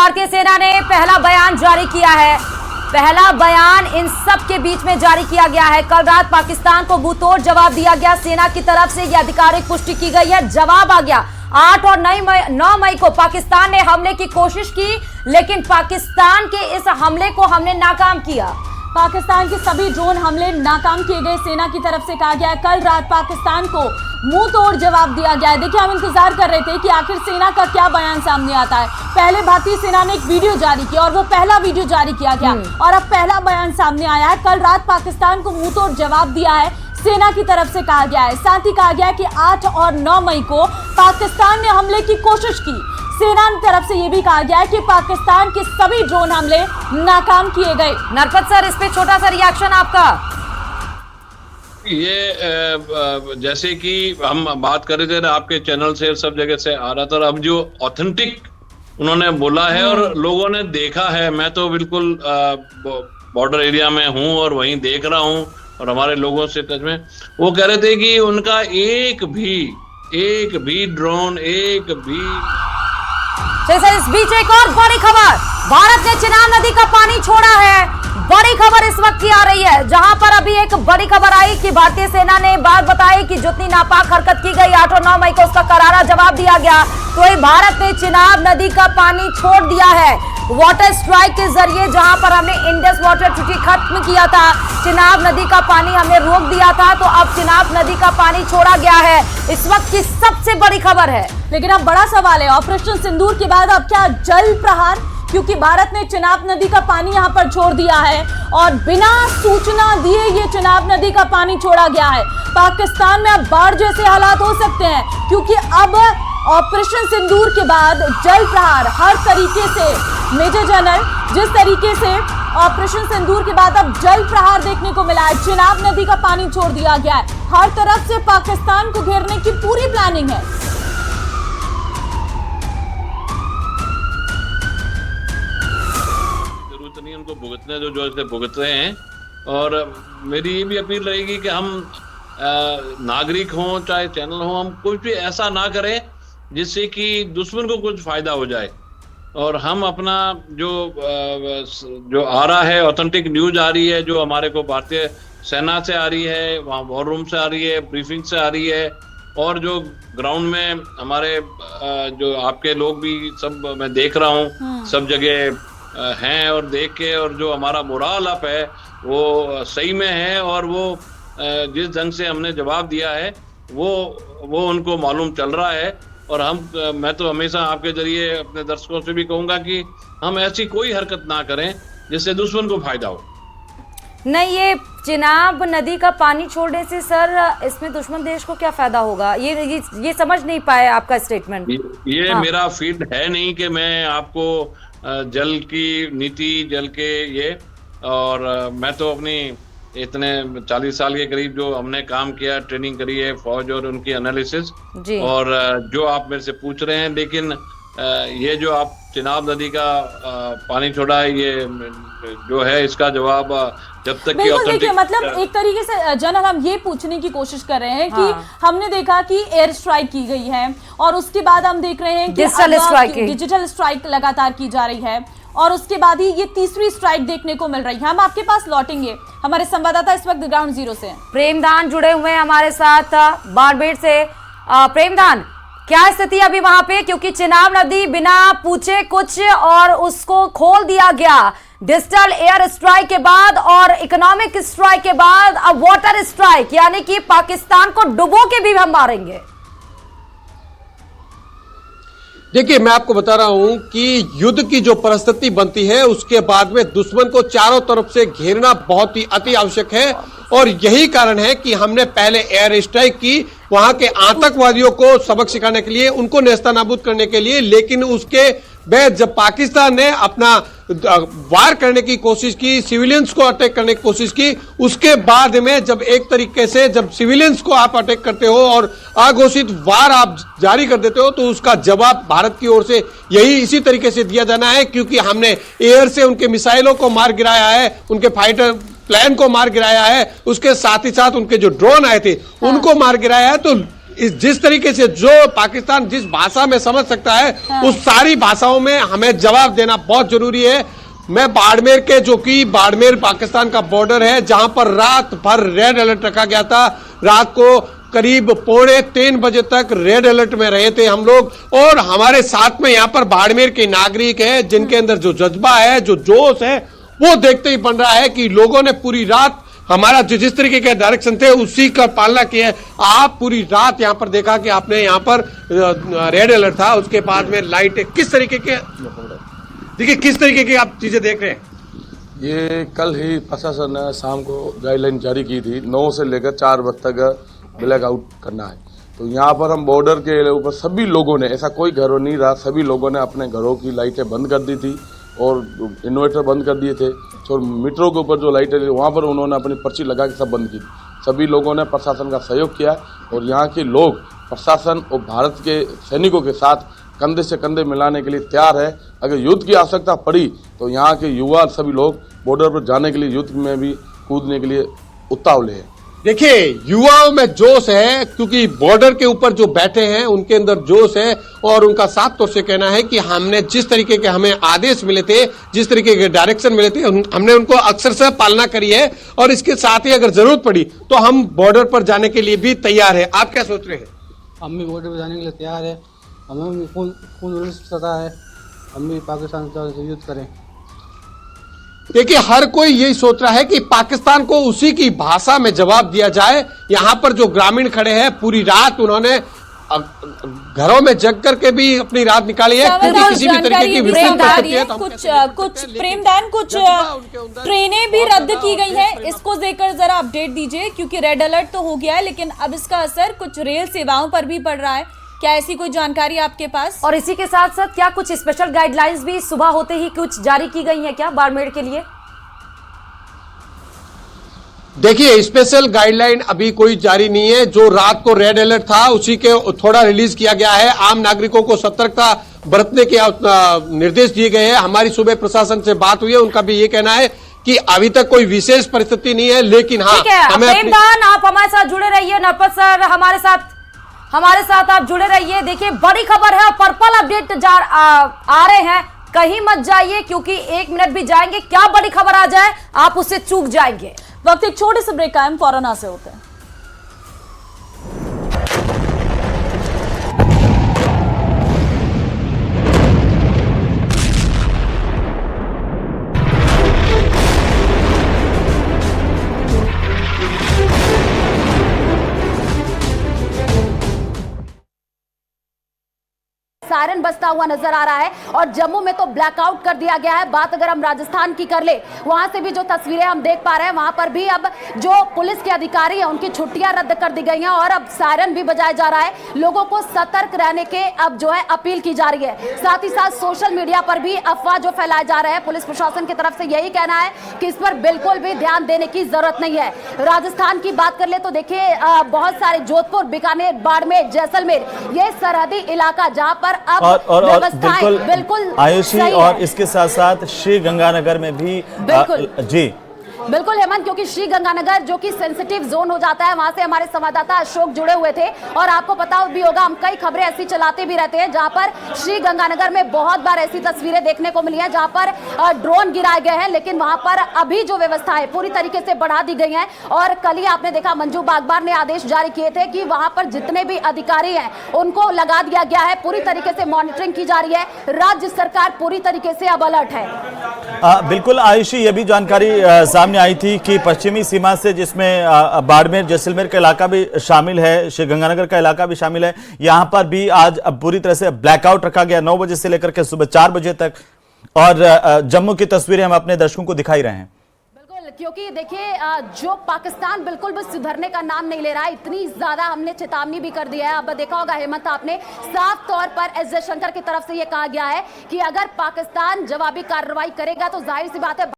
भारतीय सेना ने पहला बयान जारी किया है। पहला बयान इन सब के बीच में जारी किया गया है। कल रात पाकिस्तान को मुंहतोड़ जवाब दिया गया। सेना की तरफ से यह आधिकारिक पुष्टि की गई है। जवाब आ गया। 8 और 9 मई को पाकिस्तान ने हमले की कोशिश की, लेकिन पाकिस्तान के इस हमले को हमने नाकाम किया। पाकिस्तान के सभी ड्रोन हमले नाकाम किए गए, सेना की तरफ से कहा गया है। कल रात पाकिस्तान को मुंह तोड़ जवाब दिया गया है। देखिए, हम इंतजार कर रहे थे कि आखिर सेना का क्या बयान सामने आता है। पहले भारतीय सेना ने एक वीडियो जारी किया और वो पहला वीडियो जारी किया गया और अब पहला बयान सामने आया है। कल रात पाकिस्तान को मुंह तोड़ जवाब दिया है, सेना की तरफ से कहा गया है। साथ ही कहा गया है कि 8 और 9 मई को पाकिस्तान ने हमले की कोशिश की। सेना की तरफ से यह भी कहा गया है कि पाकिस्तान के सभी ड्रोन हमले नाकाम किए गए। नरपत सर, इस पे छोटा सा रिएक्शन आपका। ये जैसे कि हम बात कर रहे थे ना, आपके चैनल से सब जगह से आ रहा था, और अब जो ऑथेंटिक उन्होंने बोला है और लोगों ने देखा है, मैं तो बिल्कुल बॉर्डर एरिया में हूं और वहीं देख रहा हूं और हमारे लोगों से टच में, वो कह रहे थे कि उनका एक भी ड्रोन, एक भी। इस बीच एक और बड़ी खबर, भारत ने चिनाब नदी का पानी छोड़ा है। बड़ी खबर इस वक्त की आ रही है, जहां पर अभी एक बड़ी खबर आई कि भारतीय सेना ने बात बताई कि जितनी नापाक हरकत की गई 8 और 9 मई को उसका करारा जवाब दिया गया। तो ये भारत ने चिनाब नदी का पानी छोड़ दिया है वाटर स्ट्राइक के जरिए, जहां पर हमने इंडस वाटर ट्रीटी खत्म किया था, चिनाब नदी का पानी हमने रोक दिया था, तो अब चिनाब नदी का पानी छोड़ा गया है। इस वक्त की सबसे बड़ी खबर है। लेकिन अब बड़ा सवाल है, ऑपरेशन सिंदूर के बाद अब क्या जल प्रहार? क्योंकि भारत ने चिनाब नदी का पानी यहां पर छोड़ दिया है और बिना सूचना दिए ये चिनाब नदी का पानी छोड़ा गया है। पाकिस्तान में अब बाढ़ जैसे हालात हो सकते हैं, क्योंकि अब ऑपरेशन सिंदूर के बाद जल प्रहार हर तरीके से, मेजर जनरल, जिस तरीके से ऑपरेशन सिंदूर के बाद अब जल प्रहार देखने को मिला है, चिनाब नदी का पानी छोड़ दिया गया है, हर तरफ से पाकिस्तान को घेरने की पूरी प्लानिंग है। जरूरत नहीं उनको भुगतने, जो इसे भुगत रहे हैं। और मेरी ये भी अपील रहेगी कि हम नागरिक हों चाहे चैनल हो, हम कुछ भी ऐसा ना करें जिससे कि दुश्मन को कुछ फायदा हो जाए। और हम अपना जो आ रहा है, ऑथेंटिक न्यूज आ रही है, जो हमारे को भारतीय सेना से आ रही है, वहाँ वॉर रूम से आ रही है, ब्रीफिंग से आ रही है, और जो ग्राउंड में हमारे जो आपके लोग भी सब मैं देख रहा हूँ सब जगह हैं, और देख के, और जो हमारा मोरल अप है वो सही में है, और वो जिस ढंग से हमने जवाब दिया है वो उनको मालूम चल रहा है। और मैं तो हमेशा आपके जरिए अपने दर्शकों से भी कहूंगा कि हम ऐसी कोई हरकत ना करें जिससे दुश्मन को फायदा हो। नहीं, ये चिनाब नदी का पानी छोड़ने से सर इसमें दुश्मन देश को क्या फायदा होगा, ये समझ नहीं पाए आपका स्टेटमेंट। ये हाँ। मेरा फील्ड है नहीं कि मैं आपको जल की नीति, जल के ये, और मैं तो अपनी इतने 40 साल के करीब जो हमने काम किया, ट्रेनिंग करी है फौज और उनकी एनालिसिस, और जो आप मेरे से पूछ रहे हैं, लेकिन ये जो आप चिनाब नदी का पानी छोड़ा है, ये जो है इसका जवाब जब तक कि देखिए, मतलब एक तरीके से जनरल हम ये पूछने की कोशिश कर रहे हैं कि हमने देखा कि एयर स्ट्राइक की गई है और उसके बाद हम देख रहे हैं कि डिजिटल स्ट्राइक लगातार की जा रही है, और उसके बाद ही ये तीसरी स्ट्राइक देखने को मिल रही है। हम आपके पास लौटेंगे, हमारे संवाददाता इस वक्त ग्राउंड जीरो से प्रेमदान जुड़े हुए हैं हमारे साथ बारबेट से। प्रेमदान, क्या स्थिति अभी वहां पे, क्योंकि चिनाब नदी बिना पूछे कुछ और उसको खोल दिया गया डिजिटल एयर स्ट्राइक के बाद और इकोनॉमिक स्ट्राइक के बाद अब वाटर स्ट्राइक, यानी कि पाकिस्तान को डुबो के भी हम मारेंगे। देखिए, मैं आपको बता रहा हूं कि युद्ध की जो परिस्थिति बनती है उसके बाद में दुश्मन को चारों तरफ से घेरना बहुत ही अति आवश्यक है, और यही कारण है कि हमने पहले एयर स्ट्राइक की वहां के आतंकवादियों को सबक सिखाने के लिए, उनको नेस्तनाबूद करने के लिए। लेकिन उसके बाद जब पाकिस्तान ने अपना वार करने की कोशिश की, सिविलियंस को अटैक करने की कोशिश की, उसके बाद में जब एक तरीके से जब सिविलियंस को आप अटैक करते हो और अघोषित वार आप जारी कर देते हो, तो उसका जवाब भारत की ओर से यही इसी तरीके से दिया जाना है। क्योंकि हमने एयर से उनके मिसाइलों को मार गिराया है, उनके फाइटर प्लेन को मार गिराया है, उसके साथ ही साथ उनके जो ड्रोन आए थे उनको मार गिराया है। तो जिस तरीके से जो पाकिस्तान जिस भाषा में समझ सकता है उस सारी भाषाओं में हमें जवाब देना बहुत जरूरी है। मैं बाड़मेर के, जो कि बाड़मेर पाकिस्तान का बॉर्डर है, जहां पर रात भर रेड अलर्ट रखा गया था। रात को करीब 2:45 बजे तक रेड अलर्ट में रहे थे हम लोग, और हमारे साथ में यहाँ पर बाड़मेर के नागरिक हैं जिनके अंदर जो जज्बा है, जो जोश है, वो देखते ही बन रहा है कि लोगों ने पूरी रात हमारा जिस तरीके के डायरेक्शन थे उसी का पालना किया है। आप पूरी रात यहाँ पर देखा कि आपने यहाँ पर रेड अलर्ट था, उसके बाद में लाइट किस तरीके के, देखिए किस तरीके की आप चीजें देख रहे हैं। ये कल ही प्रशासन ने शाम को गाइडलाइन जारी की थी, 9 से लेकर 4 बजे तक ब्लैक आउट करना है। तो यहाँ पर हम बॉर्डर के ऊपर सभी लोगों ने, ऐसा कोई घर नहीं रहा, सभी लोगों ने अपने घरों की लाइटें बंद कर दी थी और इन्वर्टर बंद कर दिए थे। तो मीटरों के ऊपर जो लाइटें थी वहाँ पर उन्होंने अपनी पर्ची लगा के सब बंद की। सभी लोगों ने प्रशासन का सहयोग किया और यहाँ के लोग प्रशासन और भारत के सैनिकों के साथ कंधे से कंधे मिलाने के लिए तैयार है। अगर युद्ध की आवश्यकता पड़ी तो यहाँ के युवा सभी लोग बॉर्डर पर जाने के लिए, युद्ध में भी कूदने के लिए उतावले हैं। देखिए युवाओं में जोश है, क्योंकि बॉर्डर के ऊपर जो बैठे हैं उनके अंदर जोश है, और उनका साफ तौर से कहना है कि हमने जिस तरीके के हमें आदेश मिले थे, जिस तरीके के डायरेक्शन मिले थे, हमने उनको अक्सर से पालना करी है, और इसके साथ ही अगर जरूरत पड़ी तो हम बॉर्डर पर जाने के लिए भी तैयार है। आप क्या सोच रहे हैं? हम भी बॉर्डर पर जाने के लिए तैयार है। हमें भी खून सता है, हम भी पाकिस्तान से युद्ध करें। देखिए हर कोई यही सोच रहा है कि पाकिस्तान को उसी की भाषा में जवाब दिया जाए। यहाँ पर जो ग्रामीण खड़े हैं, पूरी रात उन्होंने घरों में जग करके भी अपनी रात निकाली है, क्योंकि किसी भी तरीके की कुछ प्रेमदान, कुछ ट्रेनें भी रद्द की गई हैं, इसको लेकर जरा अपडेट दीजिए, क्योंकि रेड अलर्ट तो हो गया है लेकिन अब इसका असर कुछ रेल सेवाओं पर भी पड़ रहा है। क्या ऐसी कोई जानकारी आपके पास? और इसी के साथ साथ क्या कुछ स्पेशल गाइडलाइंस भी सुबह होते ही कुछ जारी की गई हैं क्या बाड़मेर के लिए? देखिए स्पेशल गाइडलाइन अभी कोई जारी नहीं है। जो रात को रेड अलर्ट था उसी के थोड़ा रिलीज किया गया है। आम नागरिकों को सतर्कता बरतने के निर्देश दिए गए हैं। हमारी सुबह प्रशासन से बात हुई है, उनका भी ये कहना है कि अभी तक कोई विशेष परिस्थिति नहीं है, लेकिन हाँ प्रेमदान आप हमारे साथ जुड़े रहिए, नरपत सर हमारे साथ आप जुड़े रहिए। देखिए बड़ी खबर है, पर्पल अपडेट आ रहे हैं, कहीं मत जाइए, क्योंकि 1 मिनट भी जाएंगे क्या बड़ी खबर आ जाए आप उससे चूक जाएंगे। वक्त एक छोटे से ब्रेक का है, फौरन यहाँ से होते हैं। सायरन बजता हुआ नजर आ रहा है, और जम्मू में तो ब्लैकआउट कर दिया गया है। बात अगर हम राजस्थान की कर ले, वहां से भी जो तस्वीरें हम देख पा रहे हैं, वहां पर भी अब जो पुलिस के अधिकारी हैं उनकी छुट्टियां रद्द कर दी गई हैं, और अब सायरन भी बजाया जा रहा है। लोगों को सतर्क रहने के अब जो है अपील की जा रही है। साथ ही साथ सोशल मीडिया पर भी अफवाह जो फैलाए जा रहे हैं, पुलिस प्रशासन की तरफ से यही कहना है कि इस पर बिल्कुल भी ध्यान देने की जरूरत नहीं है। राजस्थान की बात कर ले तो देखिए बहुत सारे जोधपुर, बीकानेर, बाड़मेर, जैसलमेर, ये सरहदी इलाका जहां पर अब और बिल्कुल आयुषी, और इसके साथ साथ श्री गंगानगर में भी जी बिल्कुल हेमंत, क्योंकि श्री गंगानगर जो कि सेंसिटिव जोन हो जाता है, वहां से हमारे संवाददाता अशोक जुड़े हुए थे, और आपको पता भी होगा हम कई खबरें ऐसी चलाते भी रहते हैं जहां पर श्री गंगानगर में बहुत बार ऐसी तस्वीरें देखने को मिली हैं जहां पर ड्रोन गिराए गए हैं, लेकिन वहां पर अभी जो व्यवस्था है पूरी तरीके से बढ़ा दी गई है। और कल ही आपने देखा मंजू बागबार ने आदेश जारी किए थे कि वहां पर जितने भी अधिकारी हैं उनको लगा दिया गया है, पूरी तरीके से मॉनिटरिंग की जा रही है। राज्य सरकार पूरी तरीके से अब अलर्ट है। बिल्कुल आयुषी, ये भी जानकारी सामने आई थी कि पश्चिमी सीमा से, जिसमें बाड़मेर, जैसलमेर का इलाका भी शामिल है, श्री गंगानगर का इलाका भी शामिल है, यहां पर भी आज पूरी तरह से ब्लैकआउट रखा गया 9 बजे से लेकर के सुबह 4 बजे तक। और जम्मू की तस्वीरें हम अपने दर्शकों को दिखाई रहे हैं। क्योंकि देखिए जो पाकिस्तान बिल्कुल भी सुधरने का नाम नहीं ले रहा है, इतनी ज्यादा हमने चेतावनी भी कर दी है। अब देखा होगा हेमंत आपने, साफ तौर पर एस जयशंकर की तरफ से यह कहा गया है कि अगर पाकिस्तान जवाबी कार्रवाई करेगा तो जाहिर सी बात है